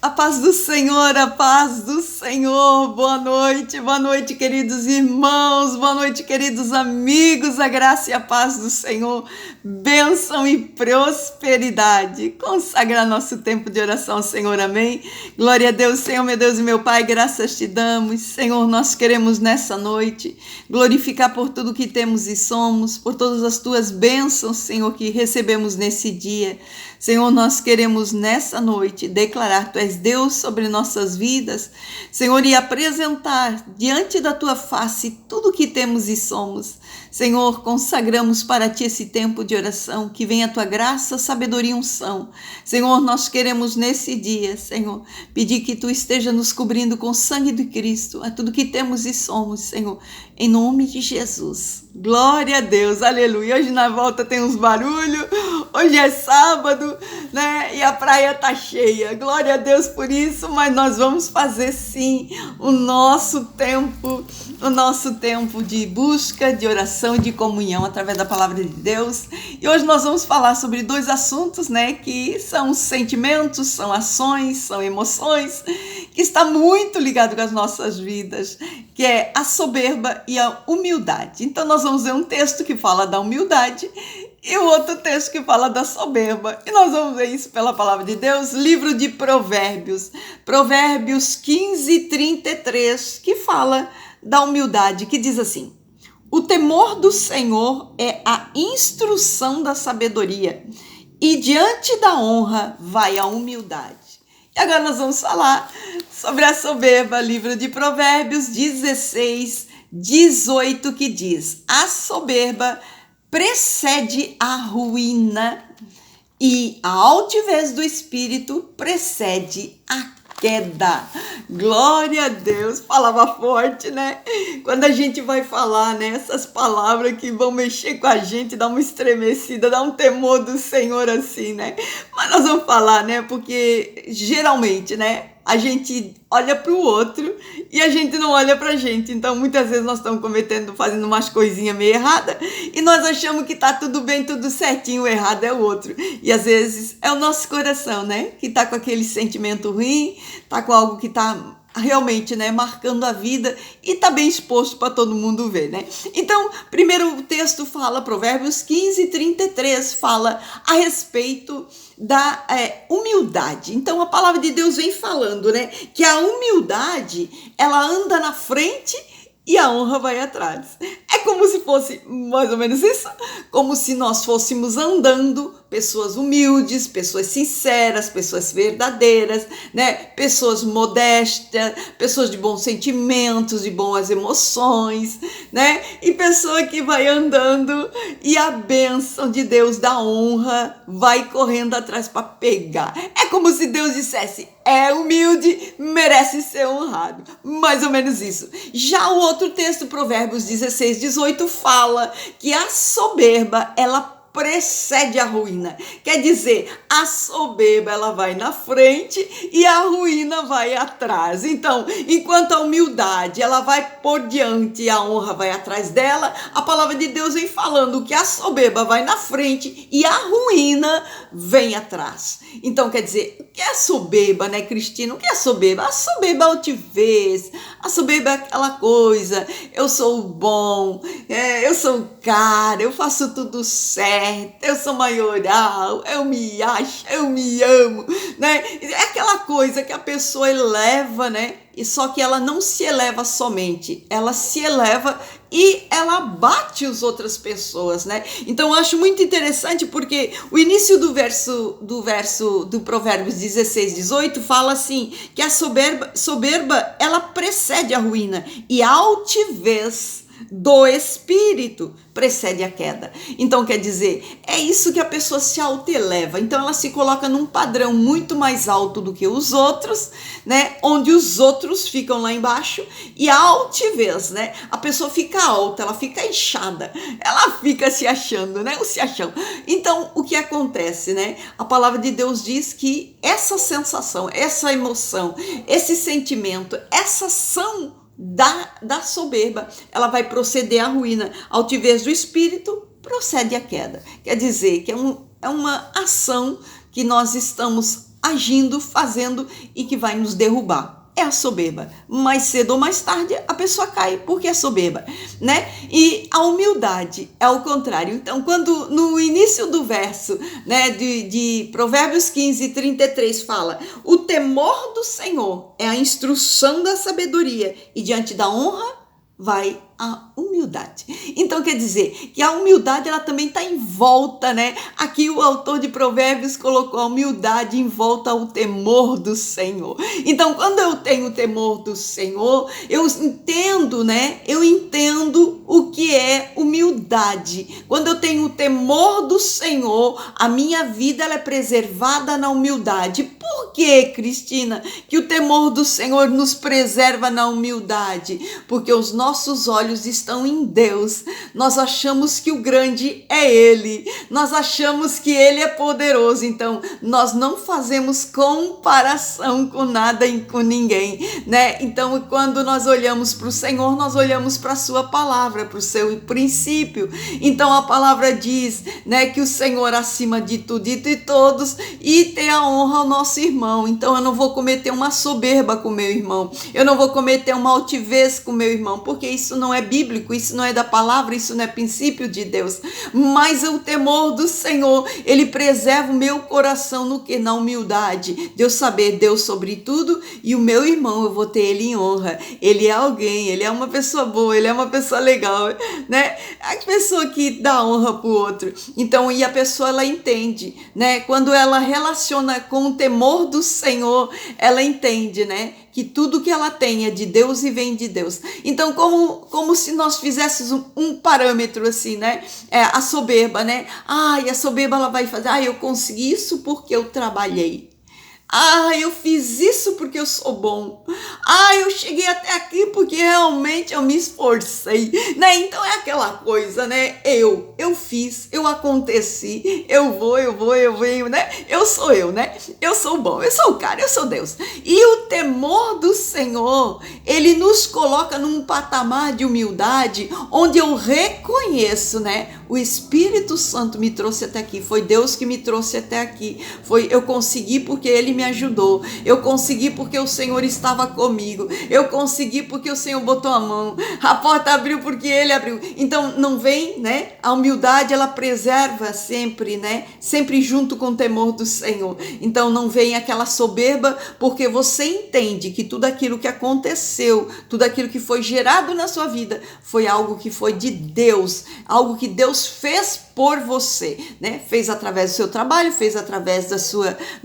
A paz do Senhor, a paz do Senhor. Boa noite, queridos irmãos, boa noite, queridos amigos, a graça e a paz do Senhor, bênção e prosperidade. Consagrar nosso tempo de oração ao Senhor, amém? Glória a Deus, Senhor, meu Deus e meu Pai, graças te damos. Senhor, nós queremos nessa noite glorificar por tudo que temos e somos, por todas as tuas bênçãos, Senhor, que recebemos nesse dia. Senhor, nós queremos nessa noite declarar tu és Deus sobre nossas vidas, Senhor, e apresentar diante da tua face tudo que temos e somos. Senhor, consagramos para ti esse tempo de oração, que venha a tua graça, sabedoria e unção. Senhor, nós queremos nesse dia, Senhor, pedir que tu esteja nos cobrindo com o sangue de Cristo, a tudo que temos e somos, Senhor, em nome de Jesus. Glória a Deus, aleluia. Hoje na volta tem uns barulhos, hoje é sábado, né? E a praia tá cheia. Glória a Deus por isso, mas nós vamos fazer sim o nosso tempo de busca, de oração, de comunhão através da palavra de Deus. E hoje nós vamos falar sobre dois assuntos, né? Que são sentimentos, são ações, são emoções, que está muito ligado com as nossas vidas, que é a soberba e a humildade. Então nós vamos ver um texto que fala da humildade e o outro texto que fala da soberba. E nós vamos ver isso pela palavra de Deus, livro de Provérbios, Provérbios 15:33, que fala da humildade, que diz assim: o temor do Senhor é a instrução da sabedoria, e diante da honra vai a humildade. E agora nós vamos falar sobre a soberba, livro de Provérbios 16:18, que diz: a soberba precede a ruína e a altivez do espírito precede a queda. Glória a Deus, palavra forte, né? Quando a gente vai falar, né, essas palavras que vão mexer com a gente, dá uma estremecida, dá um temor do Senhor assim, né? Mas nós vamos falar, né, porque geralmente, né, a gente olha para o outro e a gente não olha para a gente. Então, muitas vezes nós estamos fazendo umas coisinhas meio erradas e nós achamos que tá tudo bem, tudo certinho, o errado é o outro. E às vezes é o nosso coração, né, que tá com aquele sentimento ruim, tá com algo que tá realmente, né, marcando a vida e tá bem exposto para todo mundo ver, né? Então, primeiro o texto fala, Provérbios 15:33, fala a respeito da humildade. Então, a palavra de Deus vem falando, né, que a humildade, ela anda na frente e a honra vai atrás. É como se fosse mais ou menos isso, como se nós fôssemos andando, pessoas humildes, pessoas sinceras, pessoas verdadeiras, né? Pessoas modestas, pessoas de bons sentimentos, de boas emoções, né? E pessoa que vai andando e a bênção de Deus da honra vai correndo atrás para pegar. É como se Deus dissesse: é humilde, merece ser honrado. Mais ou menos isso. Já o outro texto, Provérbios 16:18, fala que a soberba, ela precede a ruína. Quer dizer, a soberba, ela vai na frente e a ruína vai atrás. Então, enquanto a humildade, ela vai por diante e a honra vai atrás dela, a palavra de Deus vem falando que a soberba vai na frente e a ruína vem atrás. Então, quer dizer, o que é soberba, né, Cristina? O que é soberba? A soberba é altivez, a soberba é aquela coisa: eu sou bom, eu sou cara, eu faço tudo certo, eu sou maioral, eu me acho, eu me amo, né? É aquela coisa que a pessoa eleva, né? E só que ela não se eleva somente, ela se eleva e ela bate as outras pessoas, né? Então eu acho muito interessante porque o início do verso do Provérbios 16:18 fala assim, que a soberba ela precede a ruína e a altivez do espírito precede a queda. Então, quer dizer, é isso que a pessoa se autoeleva. Então, ela se coloca num padrão muito mais alto do que os outros, né? Onde os outros ficam lá embaixo. E a altivez, né? A pessoa fica alta, ela fica inchada, ela fica se achando, né? O se achão. Então, o que acontece, né? A palavra de Deus diz que essa sensação, essa emoção, esse sentimento, essa ação da soberba, ela vai proceder à ruína. A altivez do espírito procede à queda. Quer dizer que é uma ação que nós estamos agindo, fazendo e que vai nos derrubar. É a soberba. Mais cedo ou mais tarde a pessoa cai porque é soberba, né? E a humildade é o contrário. Então, quando no início do verso, né, de Provérbios 15:33 fala: o temor do Senhor é a instrução da sabedoria e diante da honra vai a humildade. Então quer dizer que a humildade ela também está em volta, né? Aqui o autor de Provérbios colocou a humildade em volta ao temor do Senhor. Então quando eu tenho o temor do Senhor, eu entendo, né? Eu entendo o que é humildade. Quando eu tenho o temor do Senhor, a minha vida ela é preservada na humildade. Por que, Cristina, que o temor do Senhor nos preserva na humildade? Porque os nossos olhos estão em Deus. Nós achamos que o grande é Ele. Nós achamos que Ele é poderoso. Então, nós não fazemos comparação com nada e com ninguém, né? Então, quando nós olhamos para o Senhor, nós olhamos para a sua palavra, para o seu princípio. Então, a palavra diz, né, que o Senhor acima de tudo e de todos e tem a honra ao nosso irmão. Então, eu não vou cometer uma soberba com meu irmão. Eu não vou cometer uma altivez com meu irmão, porque isso não é bíblico, isso não é da palavra, isso não é princípio de Deus. Mas o temor do Senhor, ele preserva o meu coração no que? Na humildade. De eu saber Deus sobre tudo e o meu irmão, eu vou ter ele em honra. Ele é alguém, ele é uma pessoa boa, ele é uma pessoa legal, né? A pessoa que dá honra pro outro. Então, e a pessoa, ela entende, né? Quando ela relaciona com o temor do Senhor, ela entende, né? Que tudo que ela tem é de Deus e vem de Deus. Então, como se nós fizéssemos um parâmetro assim, né? A soberba, né? E a soberba ela vai fazer, eu consegui isso porque eu trabalhei. Eu fiz isso porque eu sou bom. Eu cheguei até aqui porque realmente eu me esforcei, né? Então é aquela coisa, né? Eu fiz, eu aconteci, eu venho, né? Eu sou eu, né? Eu sou bom, eu sou o cara, eu sou Deus. E o temor do Senhor, ele nos coloca num patamar de humildade onde eu reconheço, né? O Espírito Santo me trouxe até aqui, foi Deus que me trouxe até aqui. Eu consegui porque Ele me ajudou, eu consegui porque o Senhor estava comigo, eu consegui porque o Senhor botou a mão, a porta abriu porque Ele abriu. Então não vem, né? A humildade ela preserva sempre, né? Sempre junto com o temor do Senhor. Então não vem aquela soberba, porque você entende que tudo aquilo que aconteceu, tudo aquilo que foi gerado na sua vida, foi algo que foi de Deus, algo que Deus fez por você, né? Fez através do seu trabalho, fez através da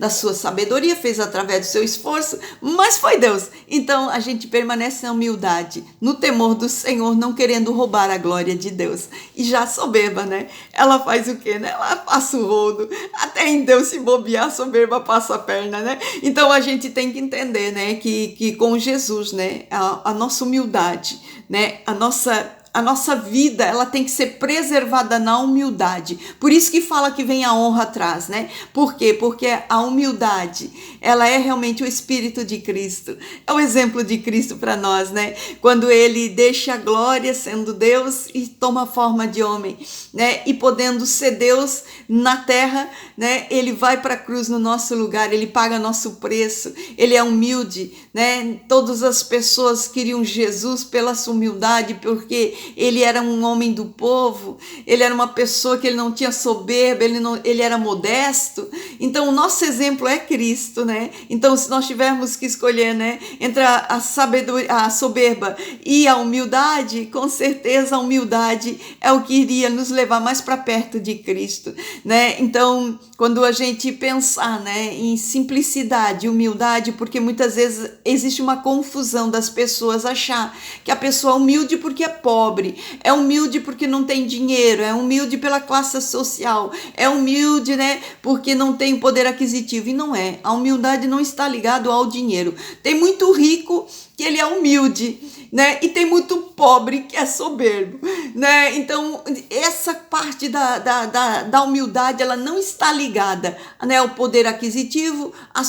sua sabedoria, fez através do seu esforço, mas foi Deus. Então a gente permanece na humildade, no temor do Senhor, não querendo roubar a glória de Deus. E já a soberba, né? Ela faz o quê, né? Ela passa o rodo, até em Deus se bobear, a soberba passa a perna, né? Então a gente tem que entender, né? Que com Jesus, né? A nossa humildade, né? A nossa vida, ela tem que ser preservada na humildade. Por isso que fala que vem a honra atrás, né? Por quê? Porque a humildade, ela é realmente o Espírito de Cristo. É o exemplo de Cristo para nós, né? Quando ele deixa a glória sendo Deus e toma forma de homem, né? E podendo ser Deus na terra, né? Ele vai para a cruz no nosso lugar, ele paga nosso preço, ele é humilde, né? Todas as pessoas queriam Jesus pela sua humildade, porque ele era um homem do povo, ele era uma pessoa que ele não tinha soberba, ele era modesto. Então o nosso exemplo é Cristo, né? Então se nós tivermos que escolher, né, entre a sabedoria, a soberba e a humildade, com certeza a humildade é o que iria nos levar mais para perto de Cristo, né? Então quando a gente pensar, né, em simplicidade, humildade, porque muitas vezes existe uma confusão das pessoas achar que a pessoa é humilde porque é pobre, é humilde porque não tem dinheiro, é humilde pela classe social, é humilde, né, porque não tem poder aquisitivo. E não é. A humildade não está ligada ao dinheiro. Tem muito rico que ele é humilde, né? E tem muito pobre que é soberbo, né? Então, essa parte da humildade, ela não está ligada, né, ao poder aquisitivo, ao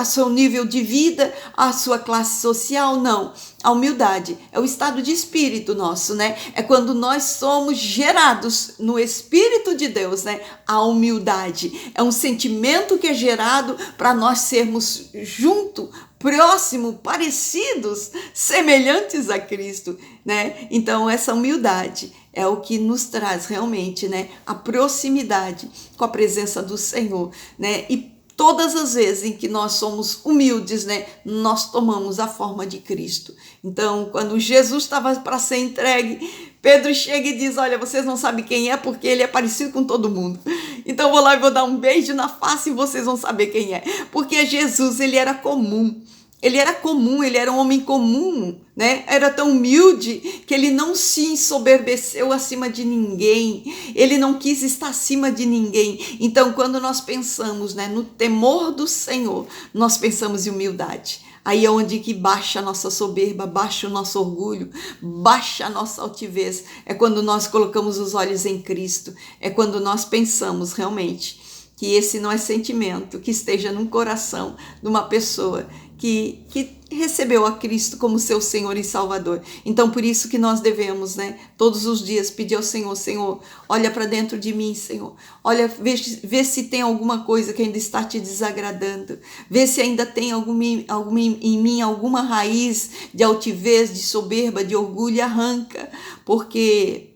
seu nível de vida, à sua classe social, não. A humildade é o estado de espírito nosso, né? É quando nós somos gerados no Espírito de Deus, né? A humildade é um sentimento que é gerado para nós sermos junto, próximo, parecidos, semelhantes a Cristo, né? Então essa humildade é o que nos traz realmente, né, a proximidade com a presença do Senhor, né? E todas as vezes em que nós somos humildes, né, nós tomamos a forma de Cristo. Então, quando Jesus estava para ser entregue, Pedro chega e diz: olha, vocês não sabem quem é porque ele é parecido com todo mundo. Então eu vou lá e vou dar um beijo na face e vocês vão saber quem é. Porque Jesus, ele era comum. Ele era comum, ele era um homem comum, né? Era tão humilde que ele não se ensoberbeceu acima de ninguém. Ele não quis estar acima de ninguém. Então, quando nós pensamos, né, no temor do Senhor, nós pensamos em humildade. Aí é onde que baixa a nossa soberba, baixa o nosso orgulho, baixa a nossa altivez. É quando nós colocamos os olhos em Cristo. É quando nós pensamos realmente que esse não é sentimento que esteja no coração de uma pessoa que recebeu a Cristo como seu Senhor e Salvador. Então, por isso que nós devemos, né, todos os dias pedir ao Senhor: Senhor, olha para dentro de mim, Senhor. Olha, vê se tem alguma coisa que ainda está te desagradando. Vê se ainda tem em mim alguma raiz de altivez, de soberba, de orgulho, e arranca, porque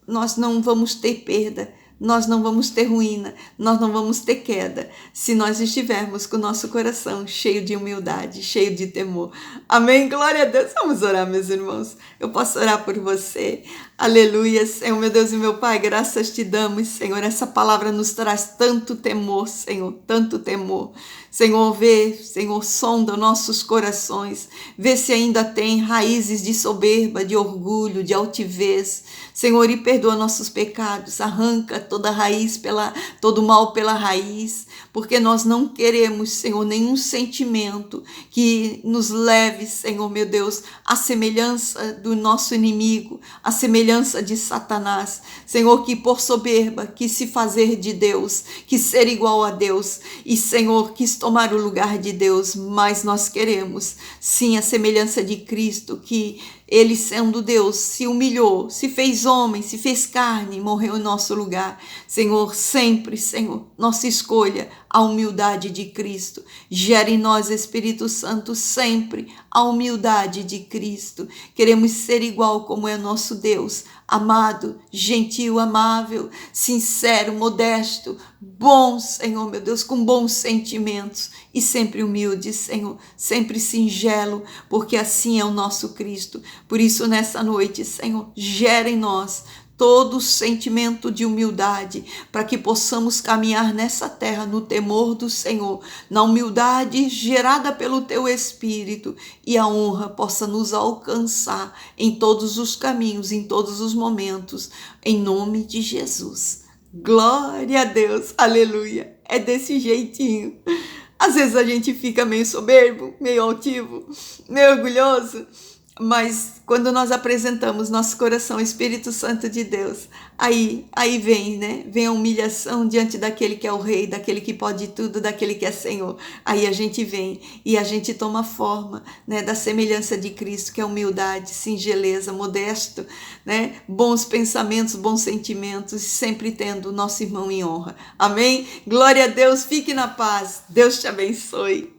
nós não vamos ter perda. Nós não vamos ter ruína, nós não vamos ter queda, se nós estivermos com o nosso coração cheio de humildade, cheio de temor. Amém? Glória a Deus. Vamos orar, meus irmãos. Eu posso orar por você. Aleluia, Senhor, meu Deus e meu Pai, graças te damos, Senhor. Essa palavra nos traz tanto temor, Senhor, tanto temor. Senhor, vê, Senhor, sonda nossos corações, vê se ainda tem raízes de soberba, de orgulho, de altivez. Senhor, e perdoa nossos pecados, arranca toda raiz, todo mal pela raiz, porque nós não queremos, Senhor, nenhum sentimento que nos leve, Senhor, meu Deus, à semelhança do nosso inimigo, à semelhança de Satanás. Senhor, que por soberba quis se fazer de Deus, quis ser igual a Deus, e, Senhor, quis tomar o lugar de Deus, mas nós queremos, sim, a semelhança de Cristo, que ele, sendo Deus, se humilhou, se fez homem, se fez carne, morreu em nosso lugar. Senhor, sempre, Senhor, nossa escolha, a humildade de Cristo. Gera em nós, Espírito Santo, sempre a humildade de Cristo. Queremos ser igual como é nosso Deus, amado, gentil, amável, sincero, modesto, bom, Senhor, meu Deus, com bons sentimentos e sempre humilde, Senhor, sempre singelo, porque assim é o nosso Cristo. Por isso, nessa noite, Senhor, gera em nós todo o sentimento de humildade, para que possamos caminhar nessa terra no temor do Senhor, na humildade gerada pelo Teu Espírito, e a honra possa nos alcançar em todos os caminhos, em todos os momentos, em nome de Jesus. Glória a Deus, aleluia, é desse jeitinho. Às vezes a gente fica meio soberbo, meio altivo, meio orgulhoso, mas quando nós apresentamos nosso coração ao Espírito Santo de Deus, aí vem, né? Vem a humilhação diante daquele que é o Rei, daquele que pode tudo, daquele que é Senhor. Aí a gente vem e a gente toma forma, né, da semelhança de Cristo, que é humildade, singeleza, modesto, né? Bons pensamentos, bons sentimentos, sempre tendo o nosso irmão em honra. Amém? Glória a Deus, fique na paz. Deus te abençoe.